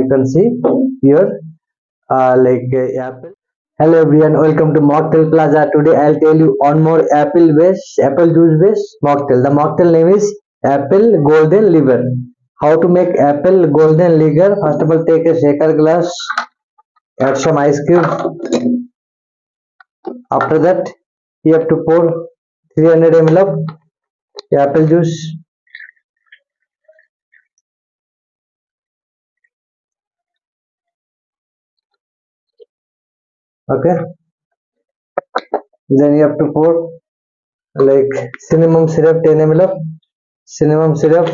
you can see here apple. Hello everyone, welcome to Mocktail Plaza. Today I'll tell you one more apple juice based mocktail. The mocktail name is apple golden liver. How to make apple golden liver? First of all, take a shaker glass, add some ice cube. After that, you have to pour 300 ml of apple juice. Okay, then you have to pour cinnamon syrup, 10 ml of cinnamon syrup,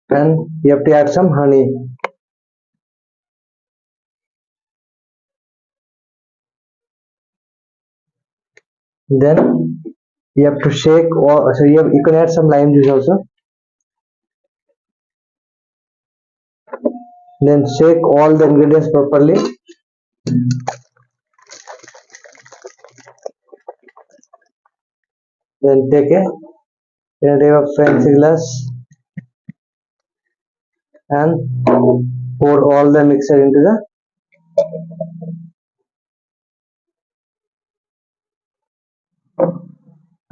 and you have to add some honey. Then you have to shake, or so you can add some lime juice also. Then shake all the ingredients properly. Then take a type of fancy glass and pour all the mixture into the.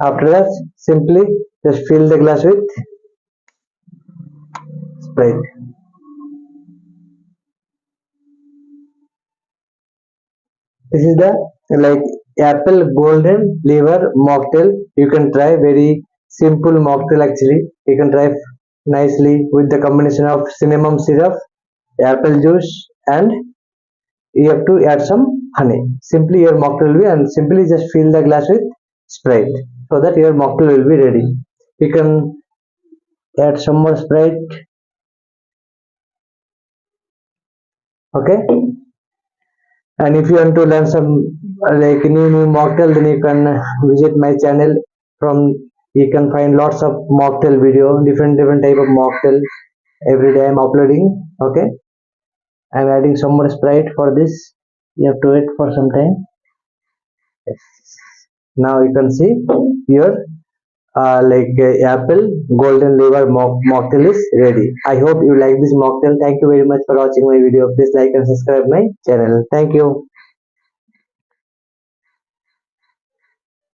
After that, simply just fill the glass with Sprite. This is the apple golden liver mocktail. You can try, very simple mocktail actually. You can try nicely with the combination of cinnamon syrup, apple juice, and you have to add some honey. Simply your mocktail will be, and simply just fill the glass with Sprite so that your mocktail will be ready. You can add some more Sprite. Okay, and if you want to learn some new mocktail, then you can visit my channel. From you can find lots of mocktail video, different type of mocktail. Every day I'm uploading. Okay, I'm adding some more Sprite for this. You have to wait for some time. Yes. Now you can see here apple golden liver mocktail is ready. I hope you like this mocktail. Thank you very much for watching my video. Please like and subscribe my channel. Thank you.